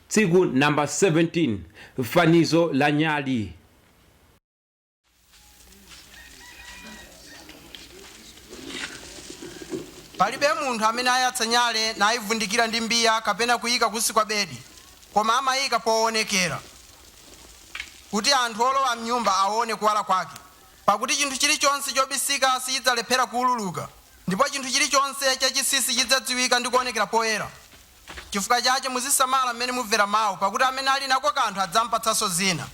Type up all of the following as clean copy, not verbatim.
tsiku namba 17 fanizo la nyali. Palibe munthu amene ayatsa nyale nayivundikira ndi mbiya kapena kuyika kunsi kwa bedi, koma amayika poonekera kuti anthu olowa mnyumba aone kuwala kwake. Pakuti chinthu chilichonse chobisika sichidzalephera kuwululuka, ndipo chinthu chilichonse chachisisi chidzadziwika ndi kuonekera poyera. Chifukwa chake muzisamala mmene mumvera mawu, pakuti amene ali nako kanthu adzampatsanso zina,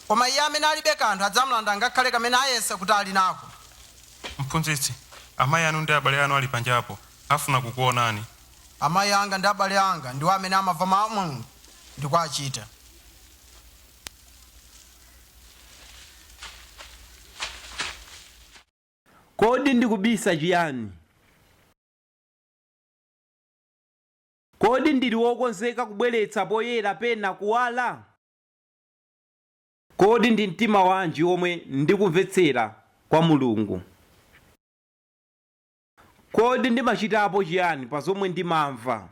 koma iye amene alibe kanthu adzamulanda ngakhale kamene ayesa kuti ali nako. Mphunzitsi, amayi anu ndi abale anu ali panjapo, afuna kukuonani. Amayi anga ndi abale anga ndiwo amene amamva mawu a Mulungu ndi kuwachita. Kodi ndikubisa chiyani? Kodi ndili wokonzeka kubweretsa poyera pena kuwala? Kodi ndi mtima wanji omwe ndikumvetsera kwa Mulungu? Kodi ndimachitapo chiyani pa zomwe ndimamva?